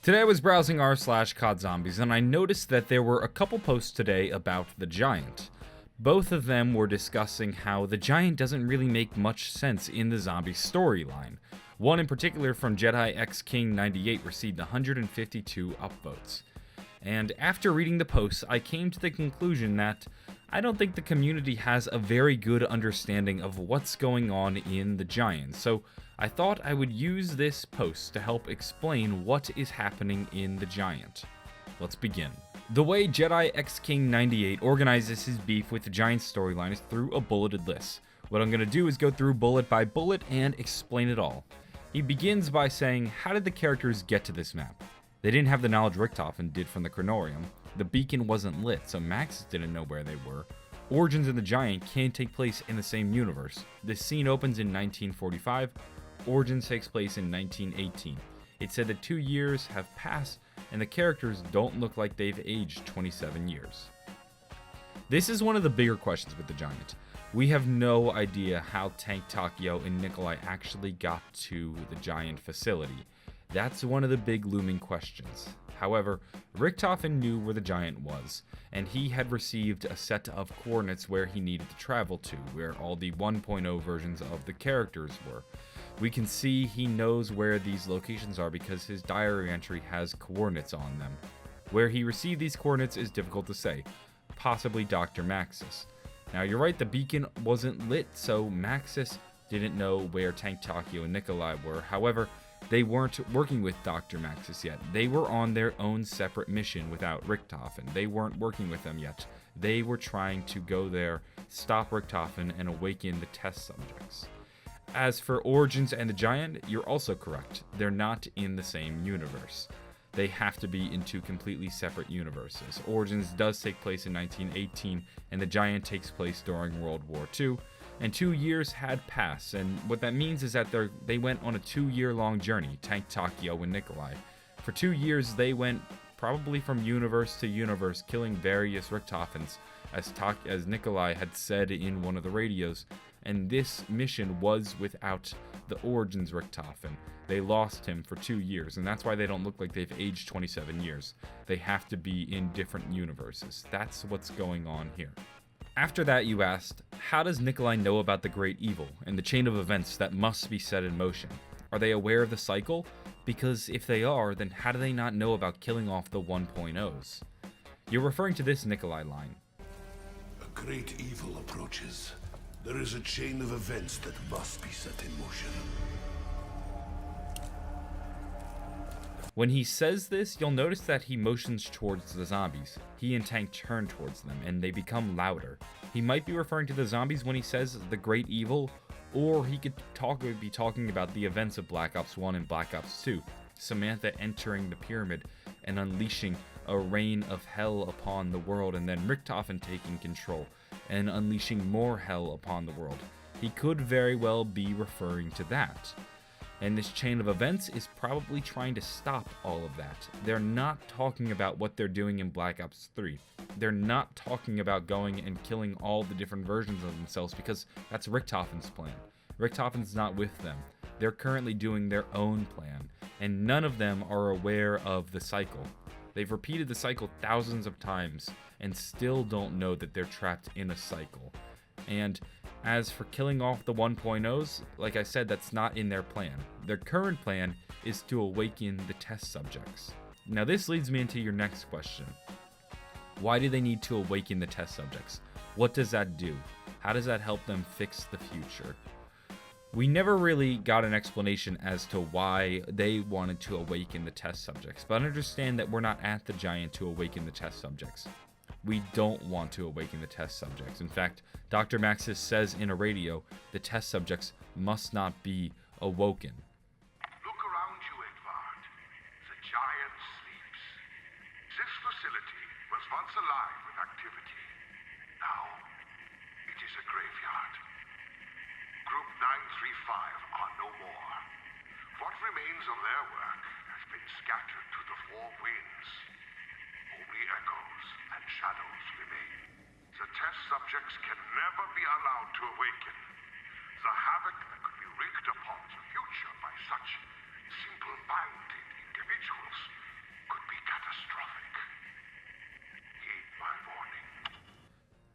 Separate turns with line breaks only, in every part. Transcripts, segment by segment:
Today I was browsing r/COD Zombies and I noticed that there were a couple posts today about the Giant. Both of them were discussing how the Giant doesn't really make much sense in the zombie storyline. One in particular from Jedi X King 98 received 152 upvotes. And after reading the posts, I came to the conclusion that I don't think the community has a very good understanding of what's going on in the Giant, so I thought I would use this post to help explain what is happening in the Giant. Let's begin. The way Jedi X King 98 organizes his beef with the Giant storyline is through a bulleted list. What I'm going to do is go through bullet by bullet and explain it all. He begins by saying, how did the characters get to this map? They didn't have the knowledge Richtofen did from the Chronorium. The beacon wasn't lit, so Maxis didn't know where they were. Origins of the Giant can't take place in the same universe. This scene opens in 1945. Origins takes place in 1918. It said that 2 years have passed, and the characters don't look like they've aged 27 years. This is one of the bigger questions with the Giant. We have no idea how Tank Takeo and Nikolai actually got to the Giant facility. That's one of the big looming questions. However, Richtofen knew where the Giant was, and he had received a set of coordinates where he needed to travel to, where all the 1.0 versions of the characters were. We can see he knows where these locations are because his diary entry has coordinates on them. Where he received these coordinates is difficult to say, possibly Dr. Maxis. Now you're right, the beacon wasn't lit, so Maxis didn't know where Tank Takeo and Nikolai were. However, they weren't working with Dr. Maxis yet. They were on their own separate mission without Richtofen. They weren't working with them yet. They were trying to go there, stop Richtofen, and awaken the test subjects. As for Origins and the Giant, you're also correct. They're not in the same universe. They have to be in two completely separate universes. Origins does take place in 1918, and the Giant takes place during World War II. And 2 years had passed, and what that means is that they went on a 2-year-long journey, Tank Takeo and Nikolai. For 2 years, they went probably from universe to universe, killing various Richtofens, as Nikolai had said in one of the radios, and this mission was without the Origins Richtofen. They lost him for 2 years, and that's why they don't look like they've aged 27 years. They have to be in different universes. That's what's going on here. After that, you asked, how does Nikolai know about the Great Evil and the chain of events that must be set in motion? Are they aware of the cycle? Because if they are, then how do they not know about killing off the 1.0s? You're referring to this Nikolai line.
A great evil approaches. There is a chain of events that must be set in motion.
When he says this, you'll notice that he motions towards the zombies. He and Tank turn towards them, and they become louder. He might be referring to the zombies when he says the Great Evil, or he could be talking about the events of Black Ops 1 and Black Ops 2. Samantha entering the pyramid and unleashing a reign of hell upon the world, and then Richtofen taking control and unleashing more hell upon the world. He could very well be referring to that. And this chain of events is probably trying to stop all of that. They're not talking about what they're doing in Black Ops 3. They're not talking about going and killing all the different versions of themselves because that's Richtofen's plan. Richtofen's not with them. They're currently doing their own plan, and none of them are aware of the cycle. They've repeated the cycle thousands of times and still don't know that they're trapped in a cycle. And as for killing off the 1.0s, like I said, that's not in their plan. Their current plan is to awaken the test subjects. Now this leads me into your next question. Why do they need to awaken the test subjects? What does that do? How does that help them fix the future? We never really got an explanation as to why they wanted to awaken the test subjects, but understand that we're not at the Giant to awaken the test subjects. We don't want to awaken the test subjects. In fact, Dr. Maxis says in a radio, the test subjects must not be awoken.
Look around you, Edvard. The Giant sleeps. This facility was once alive with activity. Now, it is a graveyard. Group 935 are no more. What remains of their work has been scattered to the four winds. Only echoes and shadows remain. The test subjects can never be allowed to awaken. The havoc that could be wreaked upon the future by such simple-minded individuals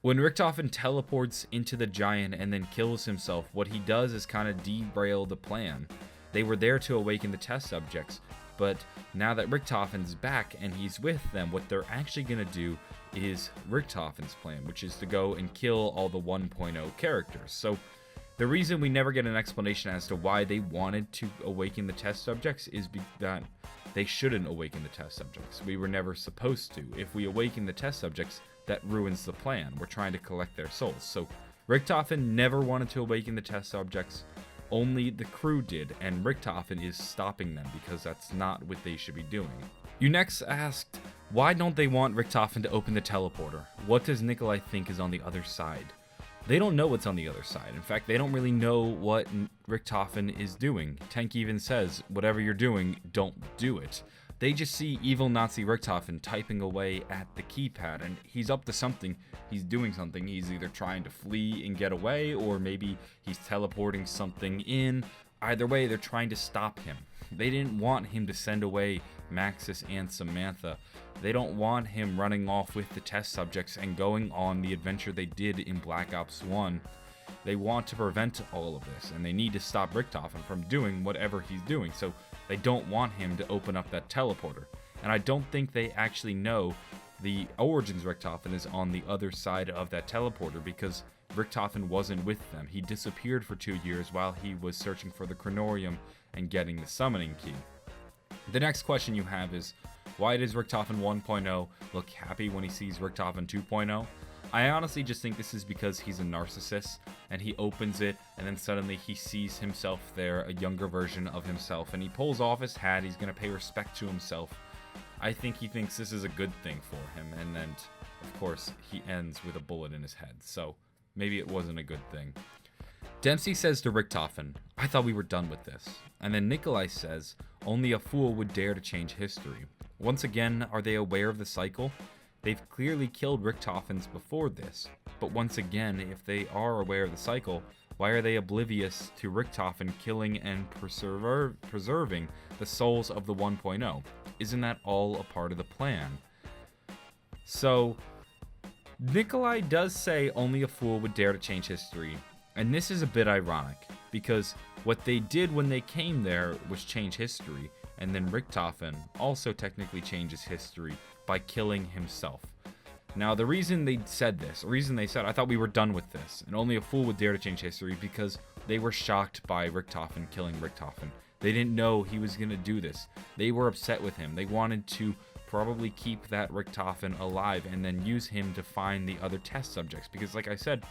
When Richtofen teleports into the giant and then kills himself, what he does is kind of derail the plan. They were there to awaken the test subjects, but now that Richtofen's back and he's with them, what they're actually going to do is Richtofen's plan, which is to go and kill all the 1.0 characters. So the reason we never get an explanation as to why they wanted to awaken the test subjects is that they shouldn't awaken the test subjects. We were never supposed to. If we awaken the test subjects, that ruins the plan. We're trying to collect their souls. So Richtofen never wanted to awaken the test subjects. Only the crew did, and Richtofen is stopping them because that's not what they should be doing. You next asked, why don't they want Richtofen to open the teleporter? What does Nikolai think is on the other side? They don't know what's on the other side. In fact, they don't really know what Richtofen is doing. Tank even says, whatever you're doing, don't do it. They just see evil Nazi Richtofen typing away at the keypad, and he's up to something. He's doing something. He's either trying to flee and get away, or maybe he's teleporting something in. Either way, they're trying to stop him. They didn't want him to send away Maxis and Samantha. They don't want him running off with the test subjects and going on the adventure they did in Black Ops 1. They want to prevent all of this, and they need to stop Richtofen from doing whatever he's doing, so they don't want him to open up that teleporter. And I don't think they actually know the Origins Richtofen is on the other side of that teleporter, because Richtofen wasn't with them. He disappeared for 2 years while he was searching for the Chronorium and getting the summoning key. The next question you have is, why does Richtofen 1.0 look happy when he sees Richtofen 2.0? I honestly just think this is because he's a narcissist, and he opens it, and then suddenly he sees himself there, a younger version of himself, and he pulls off his hat. He's going to pay respect to himself. I think he thinks this is a good thing for him, and then, of course, he ends with a bullet in his head, so maybe it wasn't a good thing. Dempsey says to Richtofen, I thought we were done with this. And then Nikolai says, only a fool would dare to change history. Once again, are they aware of the cycle? They've clearly killed Richtofens before this, but once again, if they are aware of the cycle, why are they oblivious to Richtofen killing and preserving the souls of the 1.0? Isn't that all a part of the plan? So, Nikolai does say only a fool would dare to change history, and this is a bit ironic, because what they did when they came there was change history, and then Richtofen also technically changes history by killing himself. Now, the reason they said this, the reason they said, I thought we were done with this, and only a fool would dare to change history, because they were shocked by Richtofen killing Richtofen. They didn't know he was going to do this. They were upset with him. They wanted to probably keep that Richtofen alive and then use him to find the other test subjects, because like I said,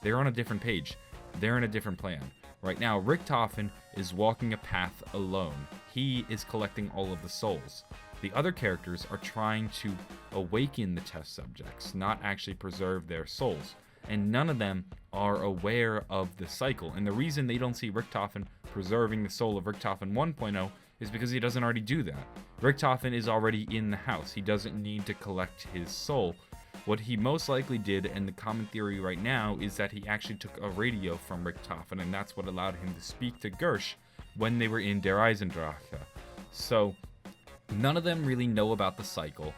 they're on a different page. They're in a different plan. Right now, Richtofen is walking a path alone. He is collecting all of the souls. The other characters are trying to awaken the test subjects, not actually preserve their souls. And none of them are aware of the cycle. And the reason they don't see Richtofen preserving the soul of Richtofen 1.0 is because he doesn't already do that. Richtofen is already in the house. He doesn't need to collect his soul. What he most likely did, and the common theory right now, is that he actually took a radio from Richtofen, and that's what allowed him to speak to Gersh when they were in Der Eisendrache. So, none of them really know about the cycle.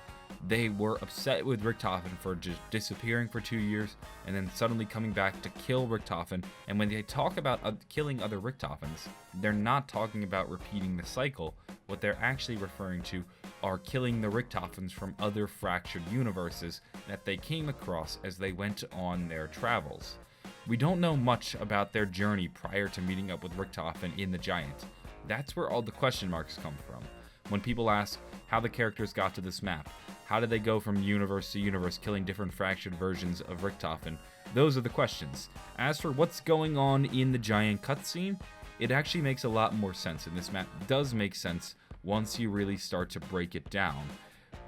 They were upset with Richtofen for just disappearing for 2 years and then suddenly coming back to kill Richtofen. And when they talk about killing other Richtofens, they're not talking about repeating the cycle. What they're actually referring to are killing the Richtofens from other fractured universes that they came across as they went on their travels. We don't know much about their journey prior to meeting up with Richtofen in the Giant. That's where all the question marks come from. When people ask how the characters got to this map, how did they go from universe to universe killing different fractured versions of Richtofen, those are the questions. As for what's going on in the Giant cutscene, it actually makes a lot more sense, and this map does make sense once you really start to break it down.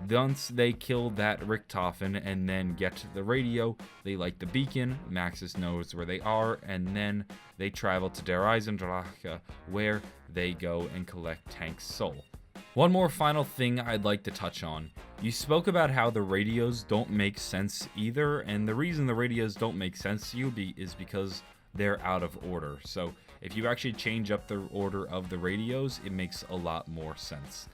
Once they kill that Richtofen and then get to the radio, they light the beacon, Maxis knows where they are, and then they travel to Der Eisendrache, where they go and collect Tank's soul. One more final thing I'd like to touch on. You spoke about how the radios don't make sense either, and the reason the radios don't make sense to you is because they're out of order. So if you actually change up the order of the radios, it makes a lot more sense.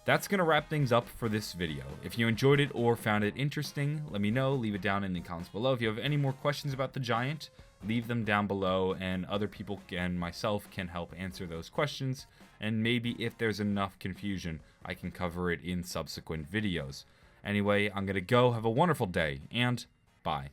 That's going to wrap things up for this video. If you enjoyed it or found it interesting, let me know. Leave it down in the comments below. If you have any more questions about the Giant, leave them down below, and other people and myself can help answer those questions. And maybe if there's enough confusion, I can cover it in subsequent videos. Anyway, I'm going to go. Have a wonderful day, and bye.